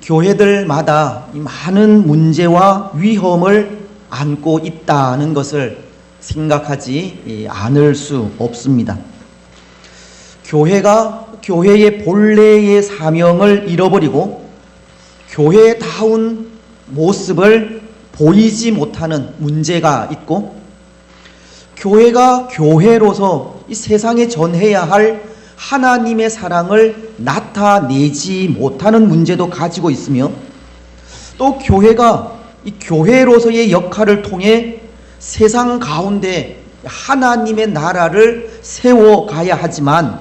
교회들마다 많은 문제와 위험을 안고 있다는 것을 생각하지 않을 수 없습니다. 교회가 교회의 본래의 사명을 잃어버리고 교회다운 모습을 보이지 못하는 문제가 있고, 교회가 교회로서 이 세상에 전해야 할 하나님의 사랑을 나타내지 못하는 문제도 가지고 있으며, 또 교회가 이 교회로서의 역할을 통해 세상 가운데 하나님의 나라를 세워가야 하지만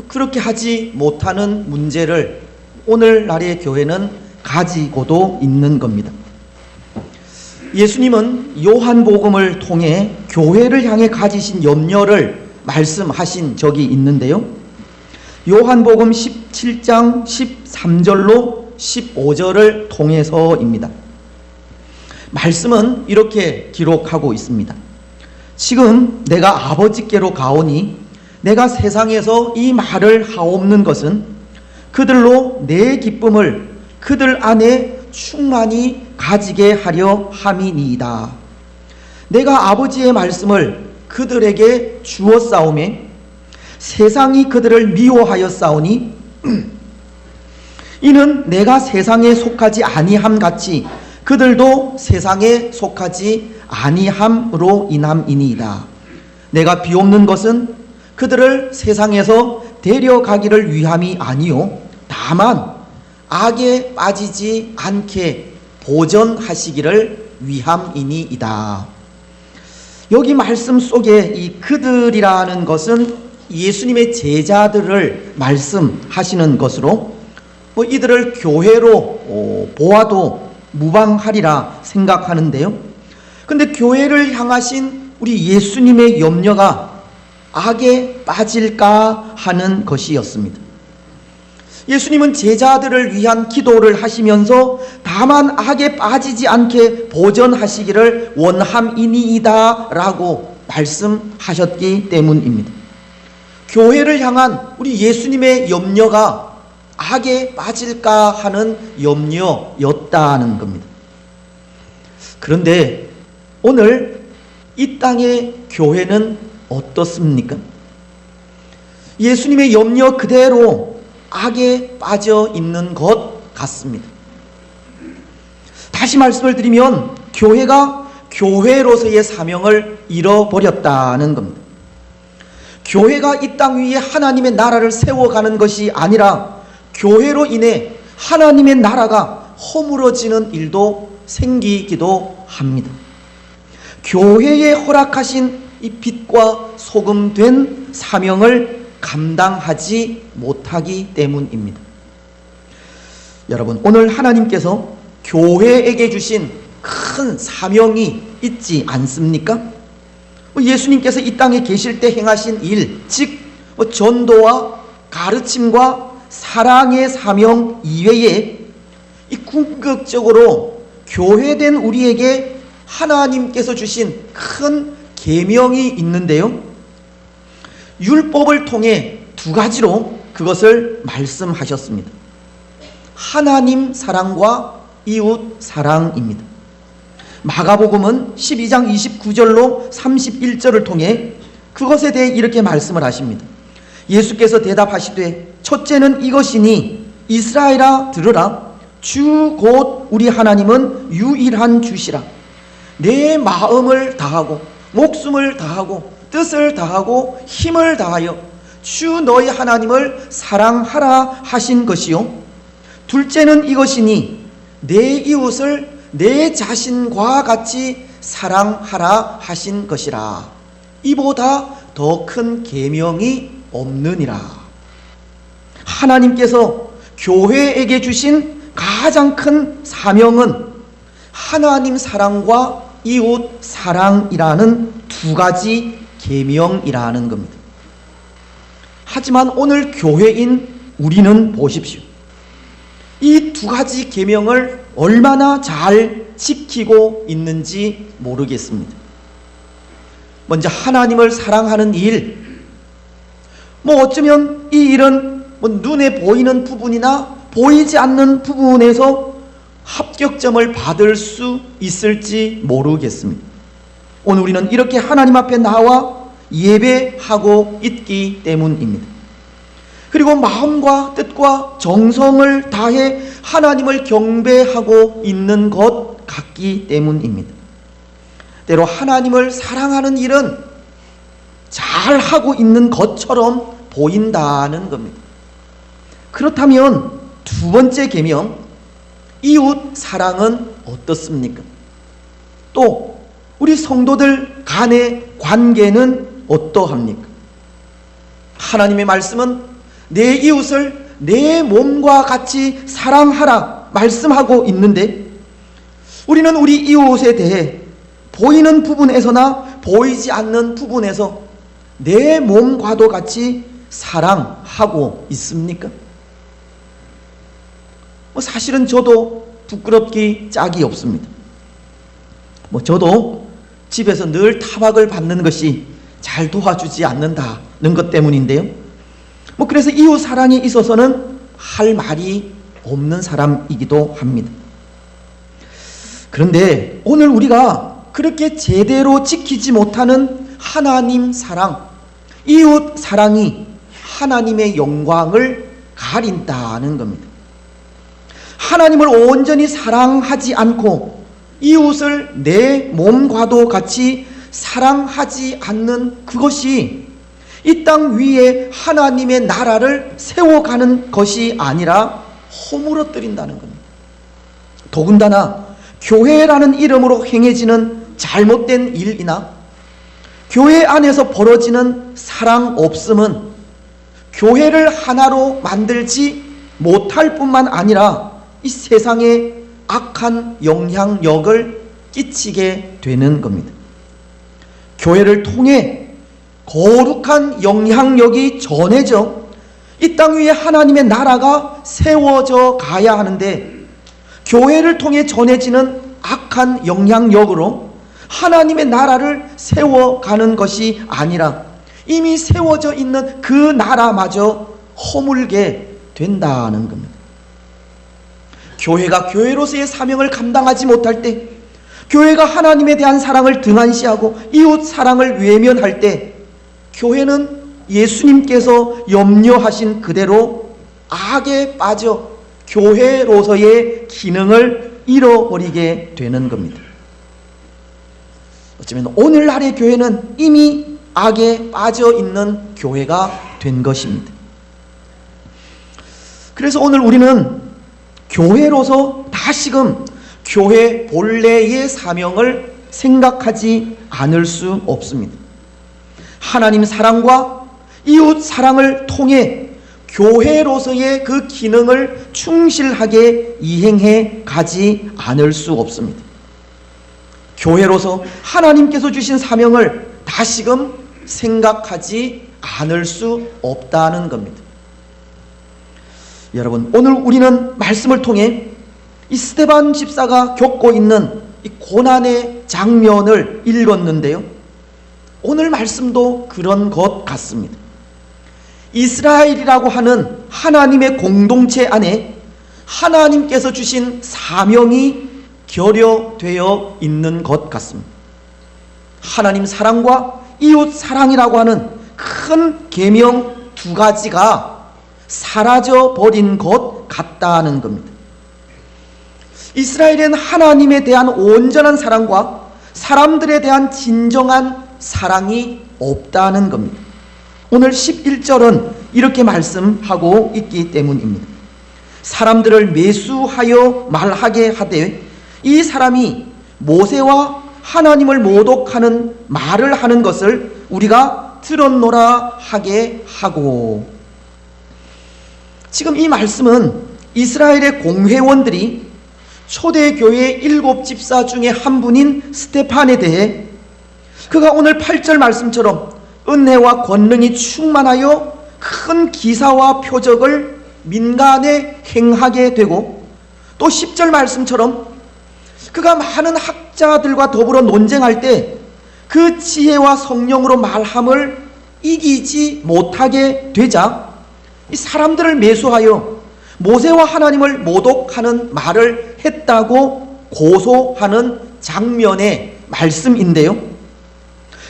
그렇게 하지 못하는 문제를 오늘날의 교회는 가지고도 있는 겁니다. 예수님은 요한복음을 통해 교회를 향해 가지신 염려를 말씀하신 적이 있는데요. 요한복음 17장 13절로 15절을 통해서입니다. 말씀은 이렇게 기록하고 있습니다. 지금 내가 아버지께로 가오니 내가 세상에서 이 말을 하옵는 것은 그들로 내 기쁨을 그들 안에 충만히 가지게 하려 함이니이다. 내가 아버지의 말씀을 그들에게 주었사오매 세상이 그들을 미워하였사오니 이는 내가 세상에 속하지 아니함 같이 그들도 세상에 속하지 아니함으로 인함이니이다. 내가 비옵는 것은 그들을 세상에서 데려가기를 위함이 아니요 다만 악에 빠지지 않게 보전하시기를 위함이니이다. 여기 말씀 속에 이 그들이라는 것은 예수님의 제자들을 말씀하시는 것으로 이들을 교회로 보아도 무방하리라 생각하는데요. 근데 교회를 향하신 우리 예수님의 염려가 악에 빠질까 하는 것이었습니다. 예수님은 제자들을 위한 기도를 하시면서 다만 악에 빠지지 않게 보전하시기를 원함이니이다 라고 말씀하셨기 때문입니다. 교회를 향한 우리 예수님의 염려가 악에 빠질까 하는 염려였다는 겁니다. 그런데 오늘 이 땅의 교회는 어떻습니까? 예수님의 염려 그대로 악에 빠져 있는 것 같습니다. 다시 말씀을 드리면 교회가 교회로서의 사명을 잃어버렸다는 겁니다. 교회가 이 땅 위에 하나님의 나라를 세워가는 것이 아니라 교회로 인해 하나님의 나라가 허물어지는 일도 생기기도 합니다. 교회에 허락하신 이 빛과 소금 된 사명을 감당하지 못하기 때문입니다. 여러분, 오늘 하나님께서 교회에게 주신 큰 사명이 있지 않습니까? 예수님께서 이 땅에 계실 때 행하신 일, 즉 전도와 가르침과 사랑의 사명 이외에 이 궁극적으로 교회된 우리에게 하나님께서 주신 큰 계명이 있는데요. 율법을 통해 두 가지로 그것을 말씀하셨습니다. 하나님 사랑과 이웃 사랑입니다. 마가복음은 12장 29절로 31절을 통해 그것에 대해 이렇게 말씀을 하십니다. 예수께서 대답하시되 첫째는 이것이니 이스라엘아 들으라. 주 곧 우리 하나님은 유일한 주시라. 내 마음을 다하고 목숨을 다하고 뜻을 다하고 힘을 다하여 주 너희 하나님을 사랑하라 하신 것이요. 둘째는 이것이니 내 이웃을 내 자신과 같이 사랑하라 하신 것이라. 이보다 더 큰 계명이 없느니라. 하나님께서 교회에게 주신 가장 큰 사명은 하나님 사랑과 이웃 사랑이라는 두 가지 계명이라는 겁니다. 하지만 오늘 교회인 우리는 보십시오. 이 두 가지 계명을 얼마나 잘 지키고 있는지 모르겠습니다. 먼저 하나님을 사랑하는 일, 어쩌면 이 일은 눈에 보이는 부분이나 보이지 않는 부분에서 합격점을 받을 수 있을지 모르겠습니다. 오늘 우리는 이렇게 하나님 앞에 나와 예배하고 있기 때문입니다. 그리고 마음과 뜻과 정성을 다해 하나님을 경배하고 있는 것 같기 때문입니다. 때로 하나님을 사랑하는 일은 잘하고 있는 것처럼 보인다는 겁니다. 그렇다면 두 번째 계명, 이웃 사랑은 어떻습니까? 또 우리 성도들 간의 관계는 어떠합니까? 하나님의 말씀은 내 이웃을 내 몸과 같이 사랑하라 말씀하고 있는데, 우리는 우리 이웃에 대해 보이는 부분에서나 보이지 않는 부분에서 내 몸과도 같이 사랑하고 있습니까? 사실은 저도 부끄럽기 짝이 없습니다. 저도 집에서 늘 타박을 받는 것이 잘 도와주지 않는다는 것 때문인데요. 그래서 이웃 사랑에 있어서는 할 말이 없는 사람이기도 합니다. 그런데 오늘 우리가 그렇게 제대로 지키지 못하는 하나님 사랑, 이웃 사랑이 하나님의 영광을 가린다는 겁니다. 하나님을 온전히 사랑하지 않고 이웃을 내 몸과도 같이 사랑하지 않는 그것이 이 땅 위에 하나님의 나라를 세워가는 것이 아니라 허물어뜨린다는 겁니다. 더군다나 교회라는 이름으로 행해지는 잘못된 일이나 교회 안에서 벌어지는 사랑 없음은 교회를 하나로 만들지 못할 뿐만 아니라 이 세상에 악한 영향력을 끼치게 되는 겁니다. 교회를 통해 거룩한 영향력이 전해져 이 땅 위에 하나님의 나라가 세워져 가야 하는데, 교회를 통해 전해지는 악한 영향력으로 하나님의 나라를 세워가는 것이 아니라 이미 세워져 있는 그 나라마저 허물게 된다는 겁니다. 교회가 교회로서의 사명을 감당하지 못할 때, 교회가 하나님에 대한 사랑을 등한시하고 이웃 사랑을 외면할 때, 교회는 예수님께서 염려하신 그대로 악에 빠져 교회로서의 기능을 잃어버리게 되는 겁니다. 어쩌면 오늘날의 교회는 이미 악에 빠져 있는 교회가 된 것입니다. 그래서 오늘 우리는 교회로서 다시금 교회 본래의 사명을 생각하지 않을 수 없습니다. 하나님 사랑과 이웃 사랑을 통해 교회로서의 그 기능을 충실하게 이행해 가지 않을 수 없습니다. 교회로서 하나님께서 주신 사명을 다시금 생각하지 않을 수 없다는 겁니다. 여러분, 오늘 우리는 말씀을 통해 이 스데반 집사가 겪고 있는 이 고난의 장면을 읽었는데요. 오늘 말씀도 그런 것 같습니다. 이스라엘이라고 하는 하나님의 공동체 안에 하나님께서 주신 사명이 결여되어 있는 것 같습니다. 하나님 사랑과 이웃 사랑이라고 하는 큰 계명 두 가지가 사라져 버린 것 같다는 겁니다. 이스라엘은 하나님에 대한 온전한 사랑과 사람들에 대한 진정한 사랑이 없다는 겁니다. 오늘 11절은 이렇게 말씀하고 있기 때문입니다. 사람들을 매수하여 말하게 하되 이 사람이 모세와 하나님을 모독하는 말을 하는 것을 우리가 들었노라 하게 하고. 지금 이 말씀은 이스라엘의 공회원들이 초대교회 7집사 중에 한 분인 스데반에 대해 그가 오늘 8절 말씀처럼 은혜와 권능이 충만하여 큰 기사와 표적을 민간에 행하게 되고, 또 10절 말씀처럼 그가 많은 학자들과 더불어 논쟁할 때 그 지혜와 성령으로 말함을 이기지 못하게 되자 이 사람들을 매수하여 모세와 하나님을 모독하는 말을 했다고 고소하는 장면의 말씀인데요.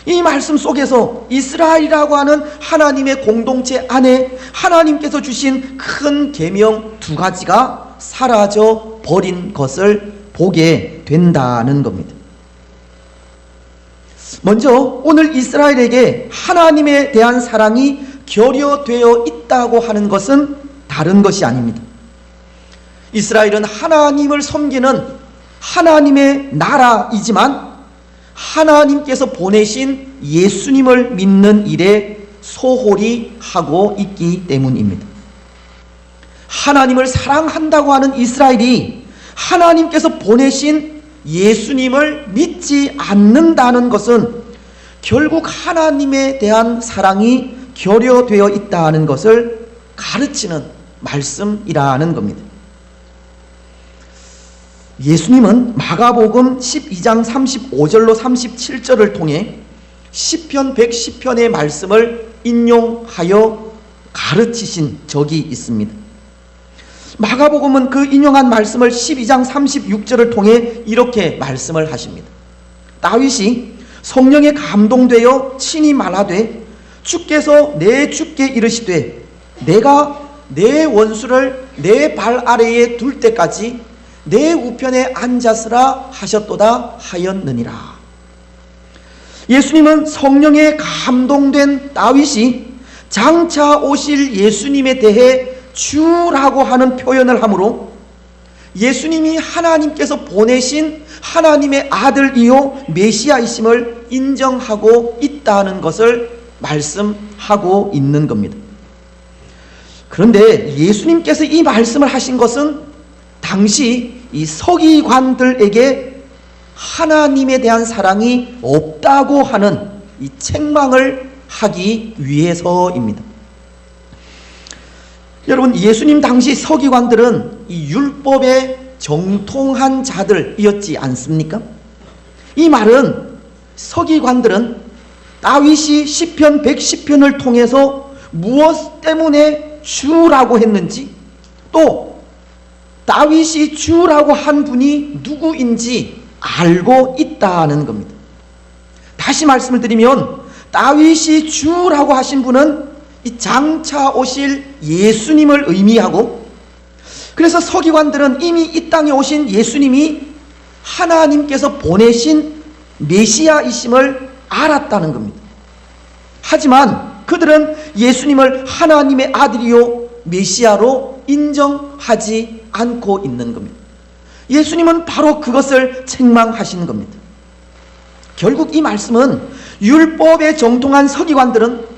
이 말씀 속에서 이스라엘이라고 하는 하나님의 공동체 안에 하나님께서 주신 큰 계명 두 가지가 사라져 버린 것을 보게 된다는 겁니다. 먼저 오늘 이스라엘에게 하나님에 대한 사랑이 결여되어 있다고 하는 것은 다른 것이 아닙니다. 이스라엘은 하나님을 섬기는 하나님의 나라이지만 하나님께서 보내신 예수님을 믿는 일에 소홀히 하고 있기 때문입니다. 하나님을 사랑한다고 하는 이스라엘이 하나님께서 보내신 예수님을 믿지 않는다는 것은 결국 하나님에 대한 사랑이 결여되어 있다는 것을 가르치는 말씀이라는 겁니다. 예수님은 마가복음 12장 35절로 37절을 통해 시편 110편의 말씀을 인용하여 가르치신 적이 있습니다. 마가복음은 그 인용한 말씀을 12장 36절을 통해 이렇게 말씀을 하십니다. 다윗이 성령에 감동되어 친히 말하되 주께서 내 주께 이르시되 내가 내 원수를 내 발 아래에 둘 때까지 내 우편에 앉았으라 하셨도다 하였느니라. 예수님은 성령에 감동된 다윗이 장차 오실 예수님에 대해 주라고 하는 표현을 하므로 예수님이 하나님께서 보내신 하나님의 아들이요 메시아이심을 인정하고 있다는 것을 말씀하고 있는 겁니다. 그런데 예수님께서 이 말씀을 하신 것은 당시 이 서기관들에게 하나님에 대한 사랑이 없다고 하는 이 책망을 하기 위해서입니다. 여러분, 예수님 당시 서기관들은 이 율법에 정통한 자들이었지 않습니까? 이 말은 서기관들은 다윗이 시편 110편을 통해서 무엇 때문에 주라고 했는지, 또 다윗이 주라고 한 분이 누구인지 알고 있다는 겁니다. 다시 말씀을 드리면 다윗이 주라고 하신 분은 이 장차 오실 예수님을 의미하고, 그래서 서기관들은 이미 이 땅에 오신 예수님이 하나님께서 보내신 메시아이심을 알았다는 겁니다. 하지만 그들은 예수님을 하나님의 아들이요 메시아로 인정하지 않고 있는 겁니다. 예수님은 바로 그것을 책망하시는 겁니다. 결국 이 말씀은 율법에 정통한 서기관들은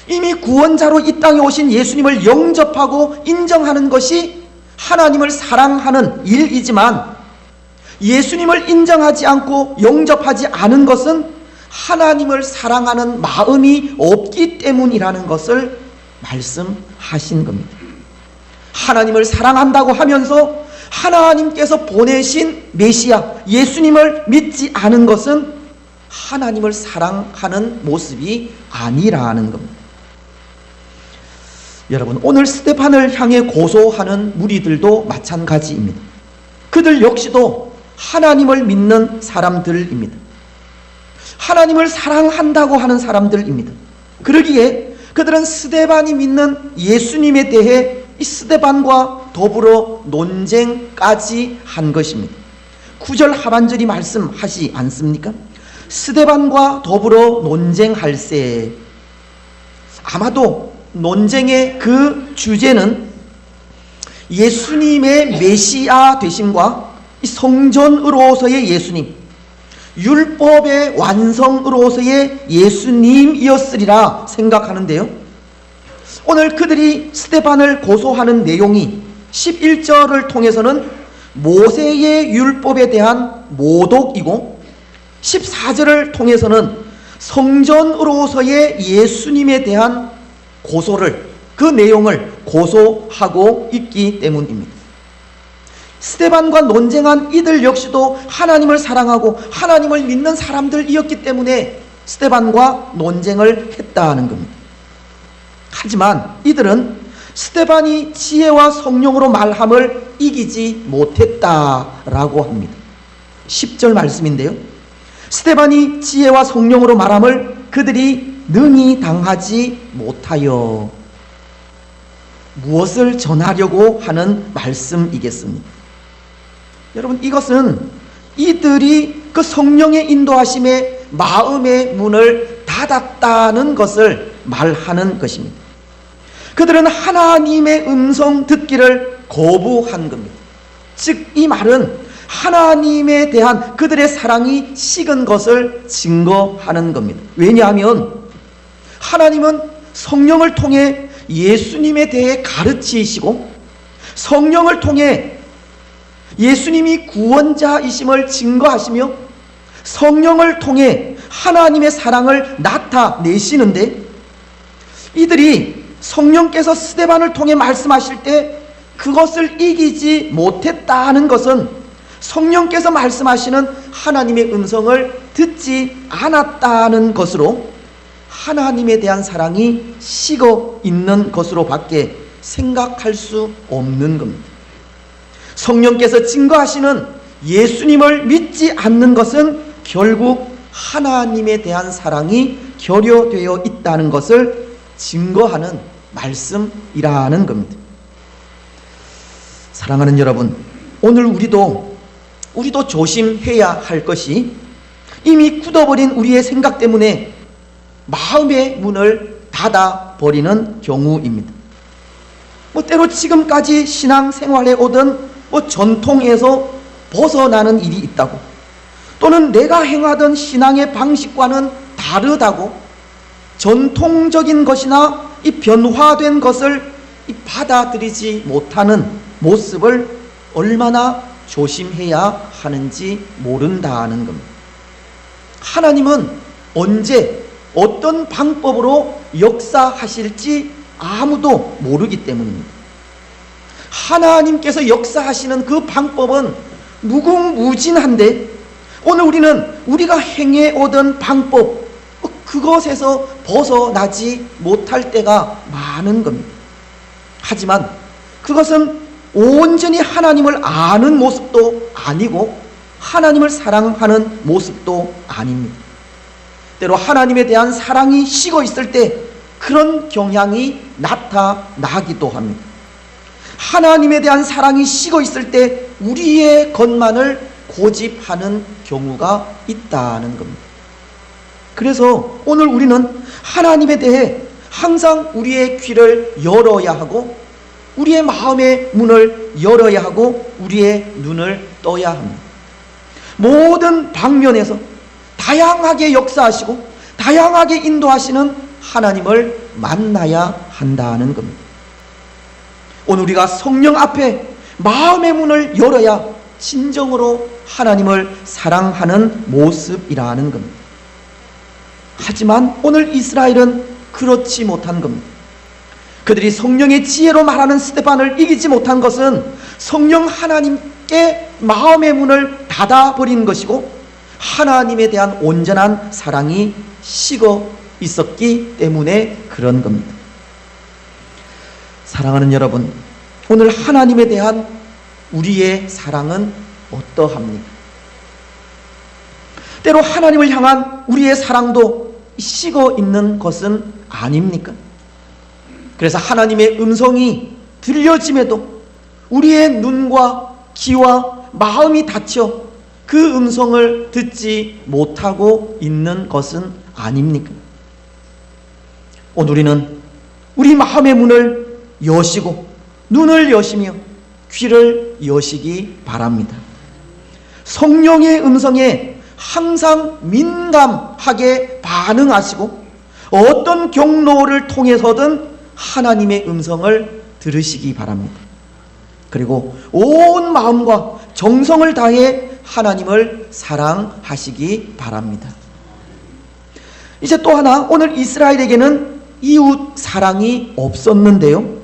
이미 구원자로 이 땅에 오신 예수님을 영접하고 인정하는 것이 하나님을 사랑하는 일이지만, 예수님을 인정하지 않고 영접하지 않은 것은 하나님을 사랑하는 마음이 없기 때문이라는 것을 말씀하신 겁니다. 하나님을 사랑한다고 하면서 하나님께서 보내신 메시아 예수님을 믿지 않은 것은 하나님을 사랑하는 모습이 아니라는 겁니다. 여러분, 오늘 스데반을 향해 고소하는 무리들도 마찬가지입니다. 그들 역시도 하나님을 믿는 사람들입니다. 하나님을 사랑한다고 하는 사람들입니다. 그러기에 그들은 스데반이 믿는 예수님에 대해 이 스데반과 더불어 논쟁까지 한 것입니다. 9절 하반절이 말씀하지 않습니까? 스데반과 더불어 논쟁할세. 아마도 논쟁의 그 주제는 예수님의 메시아 되심과 성전으로서의 예수님, 율법의 완성으로서의 예수님이었으리라 생각하는데요, 오늘 그들이 스데반을 고소하는 내용이 11절을 통해서는 모세의 율법에 대한 모독이고, 14절을 통해서는 성전으로서의 예수님에 대한 고소를, 그 내용을 고소하고 있기 때문입니다. 스데반과 논쟁한 이들 역시도 하나님을 사랑하고 하나님을 믿는 사람들이었기 때문에 스데반과 논쟁을 했다는 겁니다. 하지만 이들은 스데반이 지혜와 성령으로 말함을 이기지 못했다라고 합니다. 10절 말씀인데요. 스데반이 지혜와 성령으로 말함을 그들이 능히 당하지 못하여. 무엇을 전하려고 하는 말씀이겠습니까? 여러분, 이것은 이들이 그 성령의 인도하심에 마음의 문을 닫았다는 것을 말하는 것입니다. 그들은 하나님의 음성 듣기를 거부한 겁니다. 즉, 이 말은 하나님에 대한 그들의 사랑이 식은 것을 증거하는 겁니다. 왜냐하면 하나님은 성령을 통해 예수님에 대해 가르치시고, 성령을 통해 예수님이 구원자이심을 증거하시며, 성령을 통해 하나님의 사랑을 나타내시는데, 이들이 성령께서 스데반을 통해 말씀하실 때 그것을 이기지 못했다는 것은 성령께서 말씀하시는 하나님의 음성을 듣지 않았다는 것으로 하나님에 대한 사랑이 식어 있는 것으로 밖에 생각할 수 없는 겁니다. 성령께서 증거하시는 예수님을 믿지 않는 것은 결국 하나님에 대한 사랑이 결여되어 있다는 것을 증거하는 말씀이라는 겁니다. 사랑하는 여러분, 오늘 우리도 조심해야 할 것이 이미 굳어버린 우리의 생각 때문에 마음의 문을 닫아버리는 경우입니다. 때로 지금까지 신앙생활에 오던 전통에서 벗어나는 일이 있다고, 또는 내가 행하던 신앙의 방식과는 다르다고, 전통적인 것이나 이 변화된 것을 받아들이지 못하는 모습을 얼마나 조심해야 하는지 모른다는 겁니다. 하나님은 언제 어떤 방법으로 역사하실지 아무도 모르기 때문입니다. 하나님께서 역사하시는 그 방법은 무궁무진한데, 오늘 우리는 우리가 행해오던 방법, 그것에서 벗어나지 못할 때가 많은 겁니다. 하지만 그것은 온전히 하나님을 아는 모습도 아니고 하나님을 사랑하는 모습도 아닙니다. 때로 하나님에 대한 사랑이 식어 있을 때 그런 경향이 나타나기도 합니다. 하나님에 대한 사랑이 식어 있을 때 우리의 것만을 고집하는 경우가 있다는 겁니다. 그래서 오늘 우리는 하나님에 대해 항상 우리의 귀를 열어야 하고, 우리의 마음의 문을 열어야 하고, 우리의 눈을 떠야 합니다. 모든 방면에서 다양하게 역사하시고 다양하게 인도하시는 하나님을 만나야 한다는 겁니다. 오늘 우리가 성령 앞에 마음의 문을 열어야 진정으로 하나님을 사랑하는 모습이라는 겁니다. 하지만 오늘 이스라엘은 그렇지 못한 겁니다. 그들이 성령의 지혜로 말하는 스데반을 이기지 못한 것은 성령 하나님께 마음의 문을 닫아버린 것이고, 하나님에 대한 온전한 사랑이 식어 있었기 때문에 그런 겁니다. 사랑하는 여러분, 오늘 하나님에 대한 우리의 사랑은 어떠합니까? 때로 하나님을 향한 우리의 사랑도 식어 있는 것은 아닙니까? 그래서 하나님의 음성이 들려짐에도 우리의 눈과 귀와 마음이 닫혀 그 음성을 듣지 못하고 있는 것은 아닙니까? 오늘 우리는 우리 마음의 문을 여시고 눈을 여시며 귀를 여시기 바랍니다. 성령의 음성에 항상 민감하게 반응하시고 어떤 경로를 통해서든 하나님의 음성을 들으시기 바랍니다. 그리고 온 마음과 정성을 다해 하나님을 사랑하시기 바랍니다. 이제 또 하나, 오늘 이스라엘에게는 이웃 사랑이 없었는데요,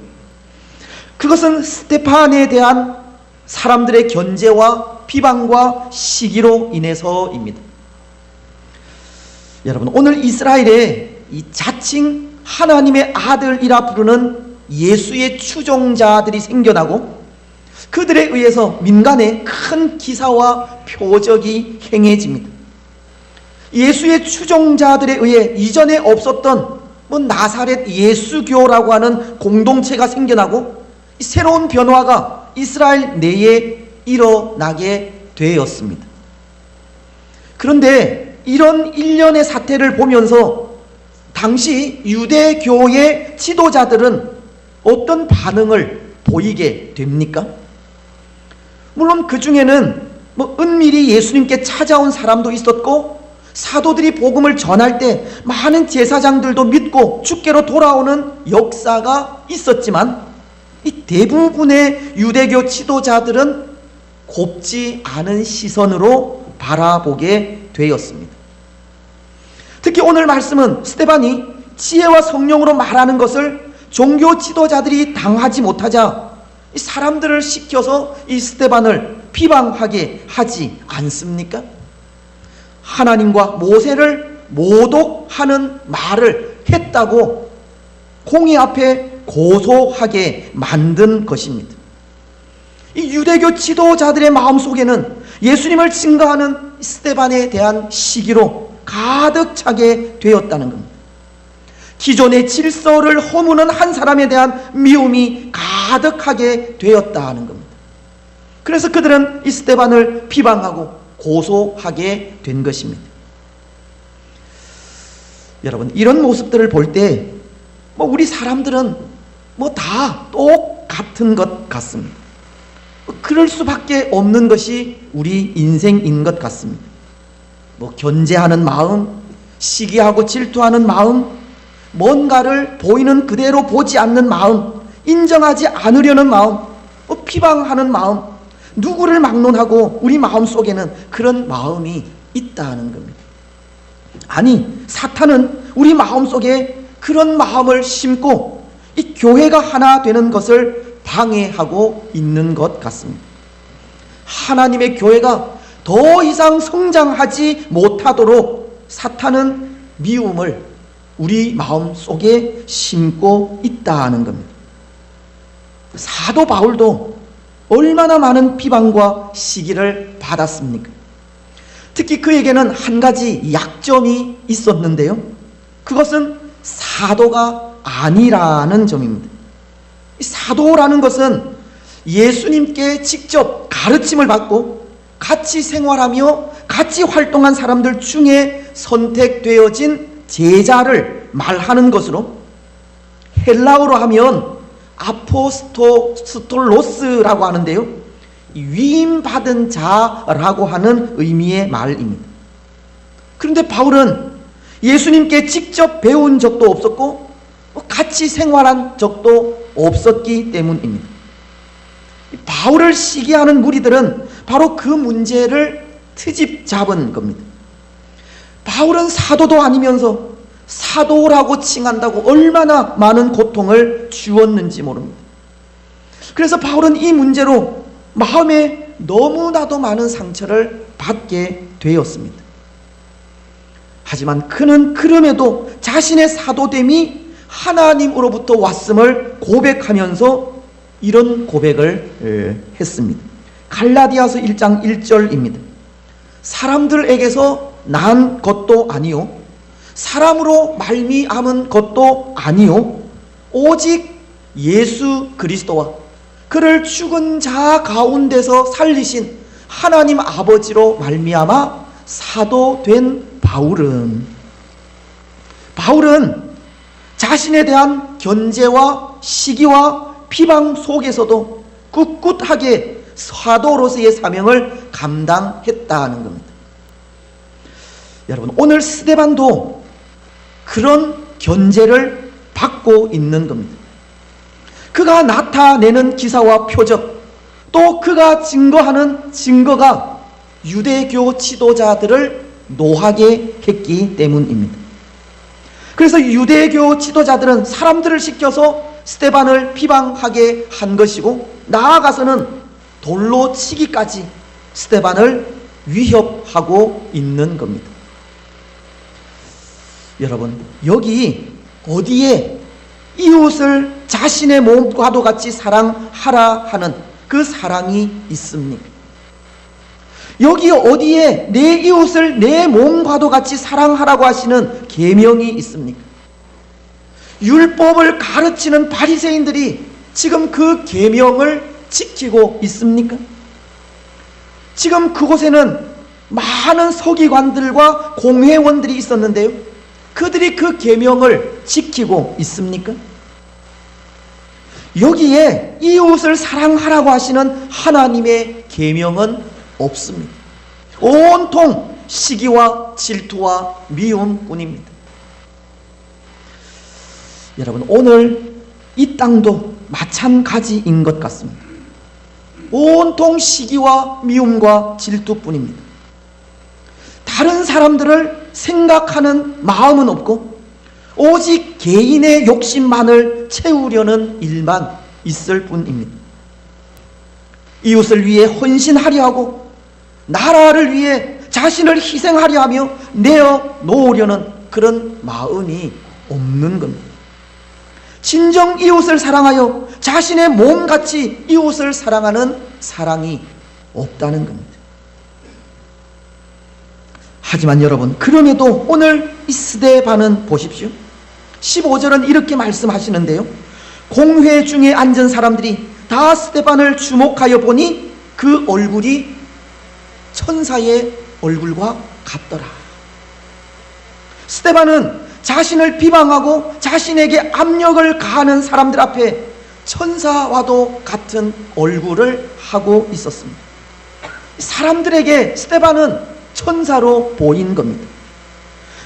그것은 스데반에 대한 사람들의 견제와 비방과 시기로 인해서입니다. 여러분, 오늘 이스라엘에 이 자칭 하나님의 아들이라 부르는 예수의 추종자들이 생겨나고 그들에 의해서 민간에 큰 기사와 표적이 행해집니다. 예수의 추종자들에 의해 이전에 없었던 나사렛 예수교라고 하는 공동체가 생겨나고 새로운 변화가 이스라엘 내에 일어나게 되었습니다. 그런데 이런 일련의 사태를 보면서 당시 유대교의 지도자들은 어떤 반응을 보이게 됩니까? 물론 그 중에는 은밀히 예수님께 찾아온 사람도 있었고 사도들이 복음을 전할 때 많은 제사장들도 믿고 주께로 돌아오는 역사가 있었지만 이 대부분의 유대교 지도자들은 곱지 않은 시선으로 바라보게 되었습니다. 특히 오늘 말씀은 스데반이 지혜와 성령으로 말하는 것을 종교 지도자들이 당하지 못하자 이 사람들을 시켜서 이 스데반을 비방하게 하지 않습니까? 하나님과 모세를 모독하는 말을 했다고 공의 앞에 고소하게 만든 것입니다. 이 유대교 지도자들의 마음속에는 예수님을 증거하는 스데반에 대한 시기로 가득 차게 되었다는 겁니다. 기존의 질서를 허무는 한 사람에 대한 미움이 가득하게 되었다는 겁니다. 그래서 그들은 이 스데반을 비방하고 고소하게 된 것입니다. 여러분, 이런 모습들을 볼 때 우리 사람들은 다 똑같은 것 같습니다. 그럴 수밖에 없는 것이 우리 인생인 것 같습니다. 견제하는 마음, 시기하고 질투하는 마음, 뭔가를 보이는 그대로 보지 않는 마음, 인정하지 않으려는 마음, 비방하는 마음, 누구를 막론하고 우리 마음속에는 그런 마음이 있다는 겁니다. 아니, 사탄은 우리 마음속에 그런 마음을 심고 이 교회가 하나 되는 것을 방해하고 있는 것 같습니다. 하나님의 교회가 더 이상 성장하지 못하도록 사탄은 미움을 우리 마음속에 심고 있다는 겁니다. 사도 바울도 얼마나 많은 비방과 시기를 받았습니까? 특히 그에게는 한 가지 약점이 있었는데요. 그것은 사도가 아니라는 점입니다. 사도라는 것은 예수님께 직접 가르침을 받고 같이 생활하며 같이 활동한 사람들 중에 선택되어진 제자를 말하는 것으로 헬라어로 하면 아포스톨로스라고 하는데요, 위임받은 자라고 하는 의미의 말입니다. 그런데 바울은 예수님께 직접 배운 적도 없었고 같이 생활한 적도 없었기 때문입니다. 바울을 시기하는 무리들은 바로 그 문제를 트집 잡은 겁니다. 바울은 사도도 아니면서 사도라고 칭한다고 얼마나 많은 고통을 주었는지 모릅니다. 그래서 바울은 이 문제로 마음에 너무나도 많은 상처를 받게 되었습니다. 하지만 그는 그럼에도 자신의 사도됨이 하나님으로부터 왔음을 고백하면서 이런 고백을 했습니다. 갈라디아서 1장 1절입니다. 사람들에게서 난 것도 아니요, 사람으로 말미암은 것도 아니요, 오직 예수 그리스도와 그를 죽은 자 가운데서 살리신 하나님 아버지로 말미암아 사도된 바울은 자신에 대한 견제와 시기와 비방 속에서도 꿋꿋하게 사도로서의 사명을 감당했다는 겁니다. 여러분, 오늘 스데반도 그런 견제를 받고 있는 겁니다. 그가 나타내는 기사와 표적, 또 그가 증거하는 증거가 유대교 지도자들을 노하게 했기 때문입니다. 그래서 유대교 지도자들은 사람들을 시켜서 스데반을 비방하게 한 것이고, 나아가서는 돌로 치기까지 스데반을 위협하고 있는 겁니다. 여러분, 여기 어디에 이웃을 자신의 몸과도 같이 사랑하라 하는 그 사랑이 있습니까? 여기 어디에 내 이웃을 내 몸과도 같이 사랑하라고 하시는 계명이 있습니까? 율법을 가르치는 바리새인들이 지금 그 계명을 지키고 있습니까? 지금 그곳에는 많은 서기관들과 공회원들이 있었는데요, 그들이 그 계명을 지키고 있습니까? 여기에 이웃을 사랑하라고 하시는 하나님의 계명은 없습니다. 온통 시기와 질투와 미움뿐입니다. 여러분, 오늘 이 땅도 마찬가지인 것 같습니다. 온통 시기와 미움과 질투뿐입니다. 다른 사람들을 생각하는 마음은 없고 오직 개인의 욕심만을 채우려는 일만 있을 뿐입니다. 이웃을 위해 헌신하려 하고 나라를 위해 자신을 희생하려 하며 내어놓으려는 그런 마음이 없는 겁니다. 진정 이웃을 사랑하여 자신의 몸같이 이웃을 사랑하는 사랑이 없다는 겁니다. 하지만 여러분, 그럼에도 오늘 이 스데반은 보십시오. 15절은 이렇게 말씀하시는데요, 공회 중에 앉은 사람들이 다 스데반을 주목하여 보니 그 얼굴이 천사의 얼굴과 같더라. 스데반은 자신을 비방하고 자신에게 압력을 가하는 사람들 앞에 천사와도 같은 얼굴을 하고 있었습니다. 사람들에게 스데반은 천사로 보인 겁니다.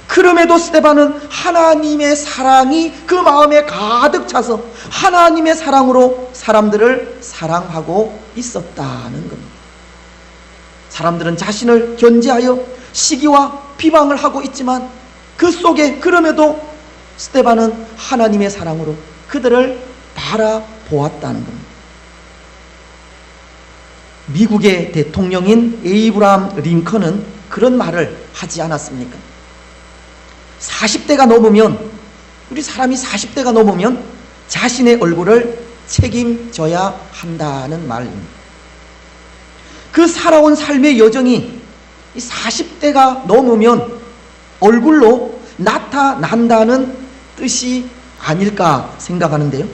그럼에도 스데반은 하나님의 사랑이 그 마음에 가득 차서 하나님의 사랑으로 사람들을 사랑하고 있었다는 겁니다. 사람들은 자신을 견제하여 시기와 비방을 하고 있지만 그 속에 그럼에도 스데반은 하나님의 사랑으로 그들을 바라보았다는 겁니다. 미국의 대통령인 에이브라함 링컨은 그런 말을 하지 않았습니까? 40대가 넘으면, 우리 사람이 40대가 넘으면 자신의 얼굴을 책임져야 한다는 말입니다. 그 살아온 삶의 여정이 40대가 넘으면 얼굴로 나타난다는 뜻이 아닐까 생각하는데요,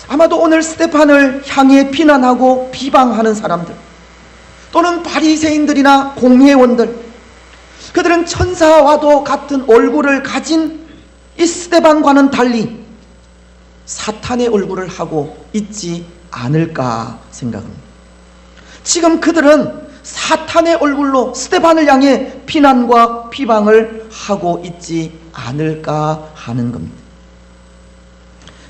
아마도 오늘 스데반을 향해 비난하고 비방하는 사람들, 또는 바리새인들이나 공회원들, 그들은 천사와도 같은 얼굴을 가진 이 스데반과는 달리 사탄의 얼굴을 하고 있지 않을까 생각합니다. 지금 그들은 사탄의 얼굴로 스데반을 향해 비난과 비방을 하고 있지 않을까 하는 겁니다.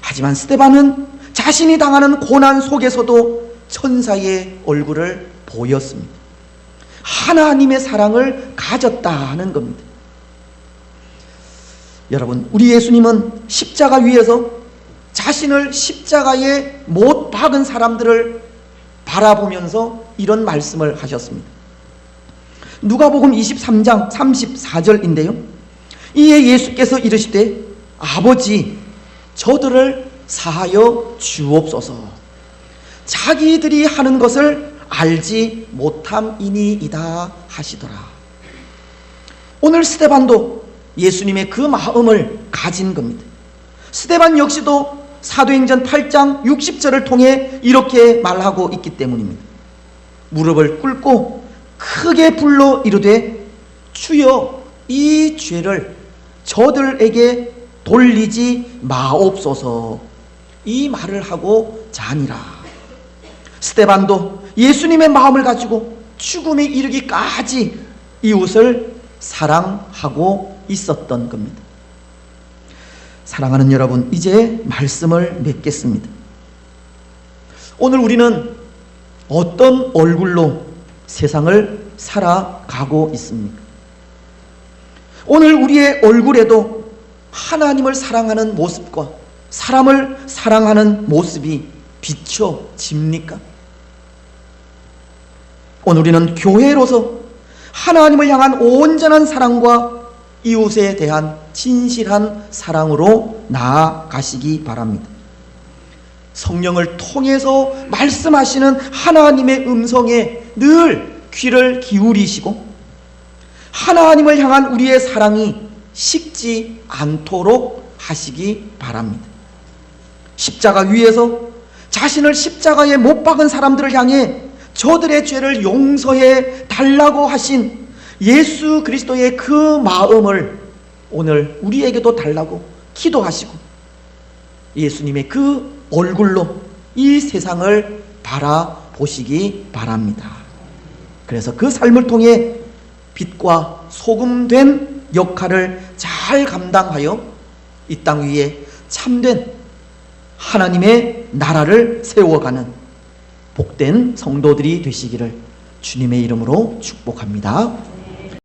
하지만 스데반은 자신이 당하는 고난 속에서도 천사의 얼굴을 보였습니다. 하나님의 사랑을 가졌다는 겁니다. 여러분, 우리 예수님은 십자가 위에서 자신을 십자가에 못 박은 사람들을 바라보면서 이런 말씀을 하셨습니다. 누가복음 23장 34절인데요, 이에 예수께서 이르시되 아버지, 저들을 사하여 주옵소서. 자기들이 하는 것을 알지 못함이니이다 하시더라. 오늘 스데반도 예수님의 그 마음을 가진 겁니다. 스데반 역시도 사도행전 8장 60절을 통해 이렇게 말하고 있기 때문입니다. 무릎을 꿇고 크게 불러 이르되 주여, 이 죄를 저들에게 돌리지 마옵소서. 이 말을 하고 자니라. 스데반도 예수님의 마음을 가지고 죽음에 이르기까지 이웃을 사랑하고 있었던 겁니다. 사랑하는 여러분, 이제 말씀을 맺겠습니다. 오늘 우리는 어떤 얼굴로 세상을 살아가고 있습니까? 오늘 우리의 얼굴에도 하나님을 사랑하는 모습과 사람을 사랑하는 모습이 비춰집니까? 오늘 우리는 교회로서 하나님을 향한 온전한 사랑과 이웃에 대한 진실한 사랑으로 나아가시기 바랍니다. 성령을 통해서 말씀하시는 하나님의 음성에 늘 귀를 기울이시고 하나님을 향한 우리의 사랑이 식지 않도록 하시기 바랍니다. 십자가 위에서 자신을 십자가에 못 박은 사람들을 향해 저들의 죄를 용서해 달라고 하신 예수 그리스도의 그 마음을 오늘 우리에게도 달라고 기도하시고 예수님의 그 얼굴로 이 세상을 바라보시기 바랍니다. 그래서 그 삶을 통해 빛과 소금 된 역할을 잘 감당하여 이 땅 위에 참된 하나님의 나라를 세워가는 복된 성도들이 되시기를 주님의 이름으로 축복합니다.